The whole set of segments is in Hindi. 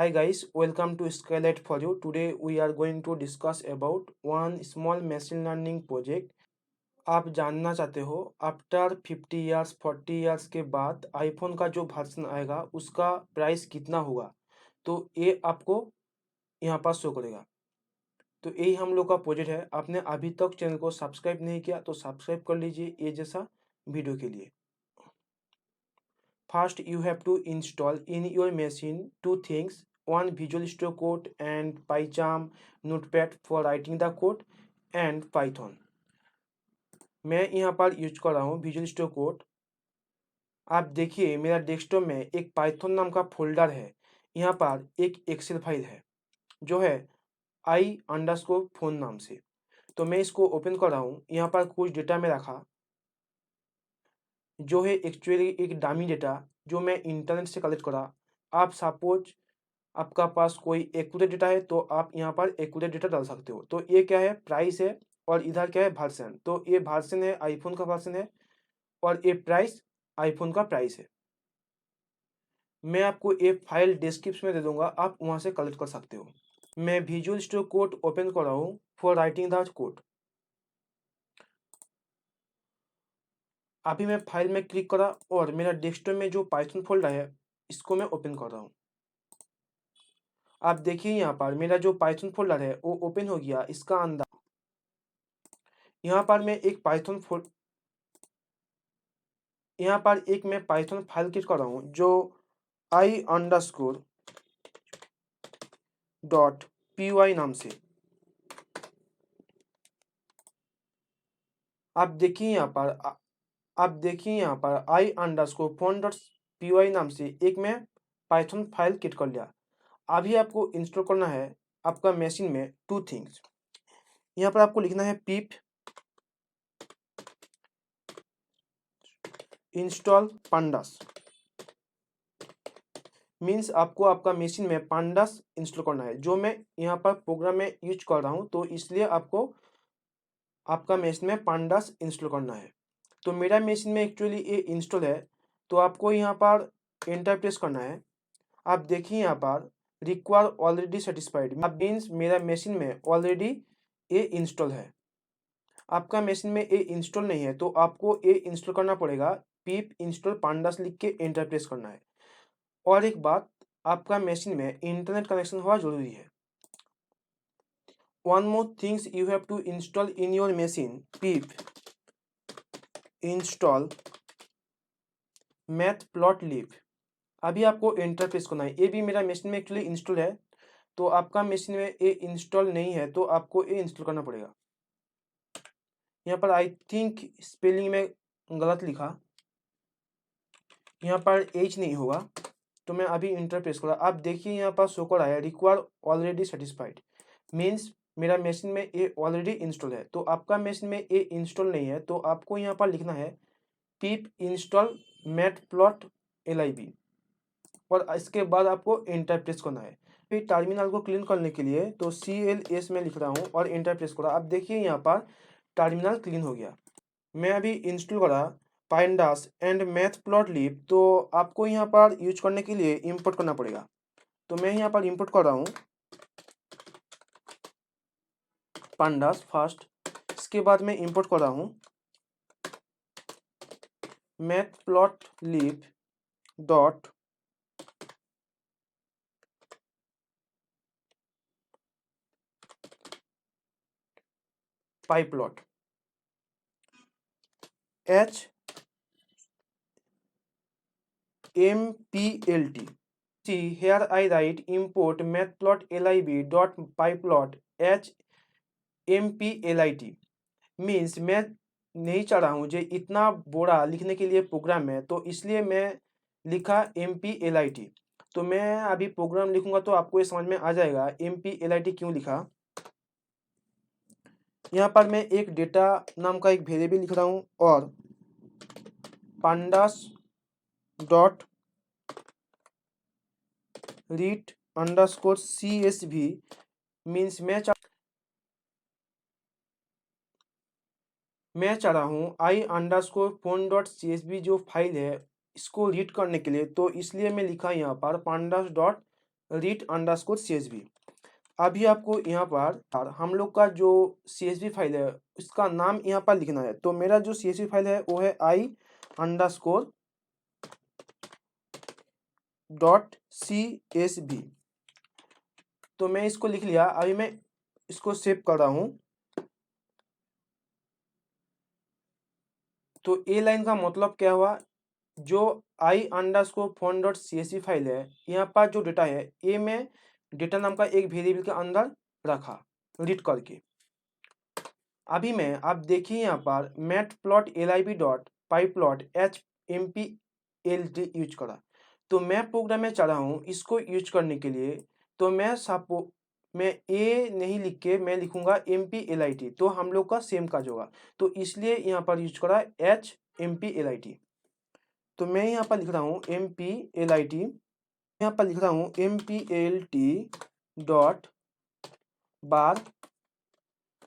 Hi guys, welcome to Skylight for you. Today we are going to discuss about one small machine learning project. आप जानना चाहते हो आफ्टर 50 इयर्स 40 इयर्स के बाद आईफोन का जो वर्जन आएगा उसका प्राइस कितना होगा। तो ये आपको यहाँ पर शो करेगा। तो यही हम लोग का प्रोजेक्ट है। आपने अभी तक चैनल को सब्सक्राइब नहीं किया तो सब्सक्राइब कर लीजिए ये जैसा वीडियो के लिए। First, you have to install in your machine two things: one Visual Studio Code and PyCharm Notepad for writing the code and Python. मैं यहाँ पर यूज कर रहा हूँ Visual Studio Code। आप देखिए मेरा डेस्कटॉप में एक पाइथन नाम का फोल्डर है। यहाँ पर एक एक्सेल फाइल है जो है i_phone नाम से। तो मैं इसको ओपन कर रहा हूँ। यहाँ पर कुछ डेटा में रखा जो है एक्चुअली एक डामी डेटा जो मैं इंटरनेट से कलेक्ट करा। आप सपोज आपका पास कोई एक्यूरेट डेटा है तो आप यहाँ पर एक्यूरेट डेटा डाल सकते हो। तो ये क्या है, प्राइस है, और इधर क्या है, वर्जन। तो ये वर्जन है, आईफोन का वर्जन है, और ये प्राइस आईफोन का प्राइस है। मैं आपको ये फाइल डिस्क्रिप्शन में दे दूंगा, आप वहाँ से कलेक्ट कर सकते हो। मैं विजुअल स्टूडियो कोड ओपन कर रहा हूँ फॉर राइटिंग द कोड। अभी मैं फाइल में क्लिक करा और मेरा डेस्कटॉप में जो पाइथन फोल्डर है इसको मैं ओपन कर रहा हूँ। आप देखिए यहाँ पर मेरा जो पाइथन फोल्डर है वो ओपन हो गया। इसका अंदर यहाँ पर मैं एक पाइथन फाइल क्रिएट कर रहा हूँ जो i_py नाम से। आप देखिए यहाँ पर i_phone.py नाम से एक मैं पाइथन फाइल क्रिएट कर लिया। अभी आपको इंस्टॉल करना है आपका मशीन में टू थिंग्स। यहाँ पर आपको लिखना है pip इंस्टॉल pandas। मीन्स आपको आपका मशीन में pandas इंस्टॉल करना है। जो मैं यहाँ पर प्रोग्राम में यूज कर रहा हूँ तो इसलिए आपको आपका मशीन में pandas इंस्टॉल करना है। तो मेरा मशीन में एक्चुअली ये इंस्टॉल है। तो आपको यहाँ पर एंटर प्रेस करना है। आप देखिए यहाँ पर रिक्वायर ऑलरेडी सेटिस्फाइड मीन्स मेरा मशीन में ऑलरेडी ये इंस्टॉल है। आपका मशीन में ये इंस्टॉल नहीं है तो आपको ये इंस्टॉल करना पड़ेगा। pip इंस्टॉल pandas लिख के एंटर प्रेस करना है। और एक बात, आपका मशीन में इंटरनेट कनेक्शन हुआ जरूरी है। One more things you have to install in your machine: pip install matplotlib। अभी आपको एंटर प्रेस करना है। ये भी मेरा मशीन में एक्चुअली इंस्टॉल है। तो आपका मशीन में ये इंस्टॉल नहीं है तो आपको ये इंस्टॉल करना पड़ेगा। यहाँ पर आई थिंक स्पेलिंग में गलत लिखा, यहाँ पर एच नहीं होगा। तो मैं अभी इंटर प्रेस करा। आप देखिए यहाँ पर शो कर आया रिक्वायर ऑलरेडी सेटिस्फाइड मीन्स मेरा मशीन में ये ऑलरेडी इंस्टॉल है। तो आपका मशीन में ये इंस्टॉल नहीं है तो आपको यहाँ पर लिखना है pip इंस्टॉल matplotlib और इसके बाद आपको एंटर प्रेस करना है। फिर टर्मिनल को क्लीन करने के लिए तो CLS में लिख रहा हूँ और एंटर प्रेस करा। आप देखिए यहाँ पर टर्मिनल क्लीन हो गया। मैं अभी इंस्टॉल करा pandas एंड matplotlib। तो आपको यहाँ पर यूज करने के लिए इंपोर्ट करना पड़ेगा। तो मैं यहाँ पर इंपोर्ट कर रहा हूँ pandas फर्स्ट। इसके बाद मैं इंपोर्ट कर रहा हूँ matplotlib dot pyplot HMPLT। See here I write import matplotlib dot pyplot HMPLT means मैं नहीं चाह रहा हूँ जो इतना बड़ा लिखने के लिए प्रोग्राम है तो इसलिए मैं लिखा MPLIT। तो मैं अभी प्रोग्राम लिखूंगा तो आपको ये समझ में आ जाएगा MPLIT क्यों लिखा। यहाँ पर मैं एक डेटा नाम का एक वेरिएबल लिख रहा हूँ और pandas dot read underscore CSV means मैं चाह रहा हूँ i_phone.csv जो फाइल है इसको रीड करने के लिए। तो इसलिए मैं लिखा यहाँ पर pandas dot read underscore CSV। अभी आपको यहाँ पर हम लोग का जो CSV फाइल है उसका नाम यहाँ पर लिखना है। तो मेरा जो CSV फाइल है वो है i_.csv। तो मैं इसको लिख लिया। अभी मैं इसको सेव कर रहा हूँ। तो ए लाइन का मतलब क्या हुआ, जो i_phone.csv फाइल है यहाँ पर जो डेटा है ए में डेटा नाम का एक वेरिएबल के अंदर रखा रीड करके। अभी मैं आप देखिए यहाँ पर matplotlib.pyplot यूज करा। तो मैं प्रोग्राम में चला हूँ इसको यूज करने के लिए। तो मैं ए नहीं लिख के मैं लिखूंगा mplit, तो हम लोग का सेम काज होगा। तो इसलिए यहाँ पर यूज करा mplit। तो मैं यहाँ पर लिख रहा हूँ mplit, यहाँ पर लिख रहा हूँ mplt.bar।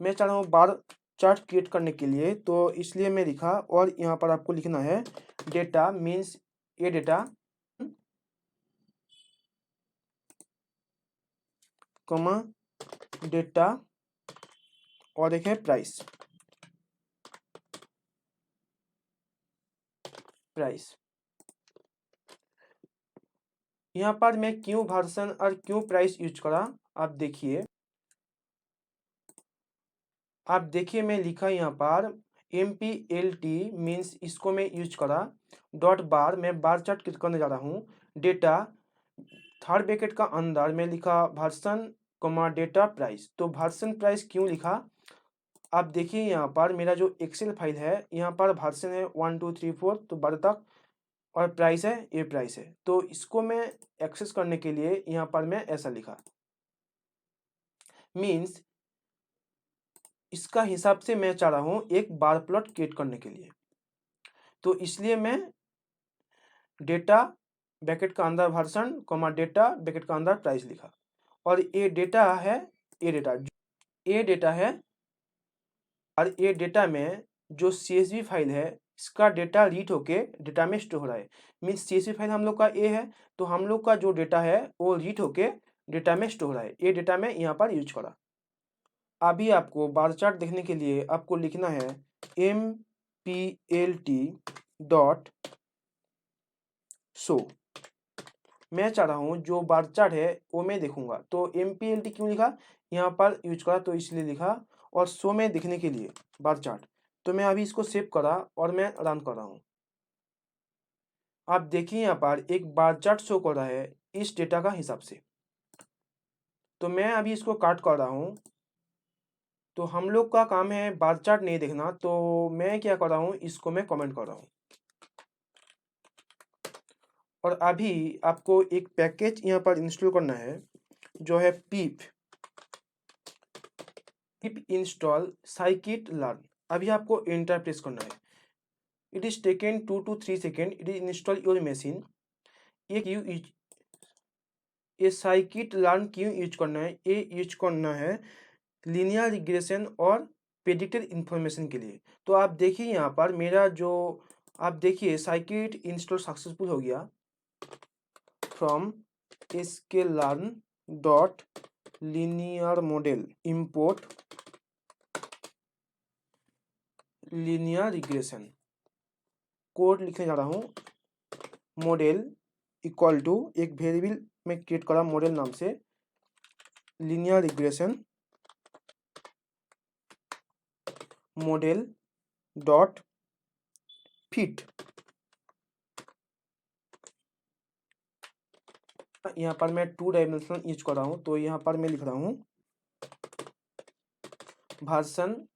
मैं चाह रहा हूँ बार चार्ट क्रिएट करने के लिए, तो इसलिए मैं लिखा। और यहाँ पर आपको लिखना है डेटा मीन्स ये डेटा कॉमा डेटा और एक है प्राइस। यहाँ पर मैं क्यों वर्जन और क्यों प्राइस यूज करा, आप देखिए मैं लिखा यहाँ पर mplt मीन्स इसको मैं यूज करा। डॉट बार मैं बार चार्ट क्लिक करने जा रहा हूँ। डेटा थर्ड ब्रैकेट का अंदर मैं लिखा वर्जन कॉमा डेटा प्राइस। तो वर्जन प्राइस क्यों लिखा, आप देखिए यहाँ पर मेरा जो एक्सेल फाइल है यहाँ पर वर्जन है 1 2 3 4 तो 12 तक, और प्राइस है ये प्राइस है। तो इसको मैं एक्सेस करने के लिए यहाँ पर मैं ऐसा लिखा मीन्स इसका हिसाब से मैं चाह रहा हूँ एक बार प्लॉट क्रिएट करने के लिए। तो इसलिए मैं डेटा ब्रैकेट का अंदर वर्जन कॉमा डेटा ब्रैकेट का अंदर प्राइस लिखा। और ये डेटा है ये डेटा है और ये डेटा में जो CSV फाइल है इसका डेटा रीड होके डेटा में स्टोर हो रहा है। मीन्स CSV फाइल हम लोग का ए है, तो हम लोग का जो डेटा है वो रीड होके डेटा में स्टोर हो रहा है। ये डेटा में यहाँ पर यूज करा। अभी आपको बार चार्ट देखने के लिए आपको लिखना है mplt.show। मैं चाह रहा हूँ जो बार चार्ट है वो मैं देखूंगा। तो mplt क्यों लिखा, यहाँ पर यूज करा तो इसलिए लिखा। और शो में देखने के लिए बार चार्ट। तो मैं अभी इसको सेव करा और मैं रन कर रहा हूँ। आप देखिए यहाँ पर एक बार चार्ट शो कर रहा है इस डेटा का हिसाब से। तो मैं अभी इसको काट कर रहा हूँ। तो हम लोग का काम है बार चार्ट नहीं देखना, तो मैं क्या कर रहा हूँ इसको मैं कमेंट कर रहा हूँ। और अभी आपको एक पैकेज यहाँ पर इंस्टॉल करना है जो है pip इंस्टॉल scikit learn। अभी आपको एंटर प्रेस करना है। It is taken 2 to 3 second. It is install your machine. ये scikit learn क्यों यूज करना है, ये यूज करना है लीनियर रिग्रेशन और प्रेडिक्टेड इन्फॉर्मेशन के लिए। तो आप देखिए यहाँ पर मेरा जो आप देखिए scikit इंस्टॉल सक्सेसफुल हो गया from sklearn.linear model import linear regression. Code लिखने जा रहा हूँ मॉडल इक्वल टू एक वेरिएबल में क्रिएट करा मॉडल नाम से linear regression model dot fit. यहाँ पर मैं 2 डायमेंशनल यूज कर रहा हूँ। तो यहाँ पर मैं लिख रहा हूँ वर्जन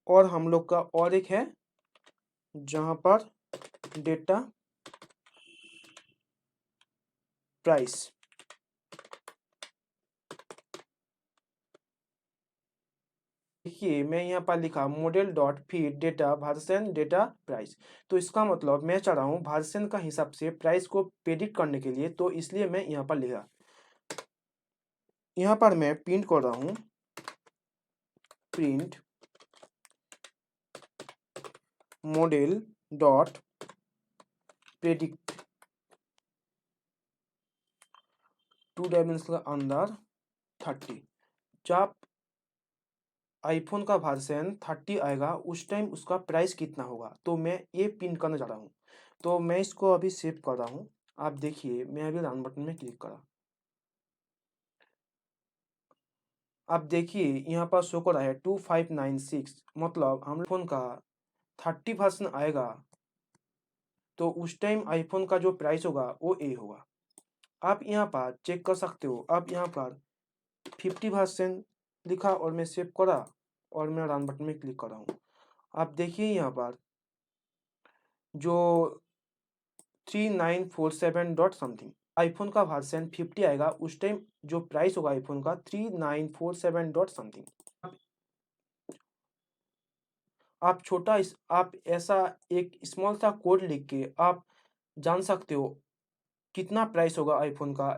और हम लोग का और एक है जहाँ पर डेटा प्राइस। देखिए मैं यहाँ पर लिखा model dot feed data version data price. तो इसका मतलब मैं चाह रहा हूँ वर्जन का हिसाब से प्राइस को प्रेडिक्ट करने के लिए, तो इसलिए मैं यहाँ पर लिखा। यहाँ पर मैं प्रिंट कर रहा हूँ print model dot predict 2 dimensional अंदर 30। जब आईफोन का वर्जन 30 आएगा उस टाइम उसका प्राइस कितना होगा, तो मैं ये पिन करने जा रहा हूँ। तो मैं इसको अभी सेव कर रहा हूँ। आप देखिए मैं अभी रन बटन में क्लिक करा। आप देखिए यहाँ पर शो कर रहा है 2596, मतलब हम फोन का 30 वर्जन आएगा तो उस टाइम आईफोन का जो प्राइस होगा वो ए होगा। आप यहाँ पर चेक कर सकते हो। आप यहाँ पर 50% लिखा और मैं सेव करा और मैं रन बटन में क्लिक कर रहा हूँ। आप देखिए यहाँ पर जो 3947 डॉट समथिंग आईफोन का वर्जन 50 आएगा उस टाइम जो प्राइस होगा आईफोन का 3947 डॉट समथिंग। आप ऐसा एक स्मॉल सा कोड लिख के आप जान सकते हो कितना प्राइस होगा आईफोन का।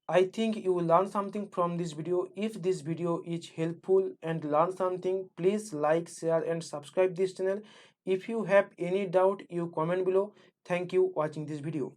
I think you will learn something from this video. If this video is helpful and learn something, please like, share and subscribe this channel. If you have any doubt, you comment below. Thank you watching this video.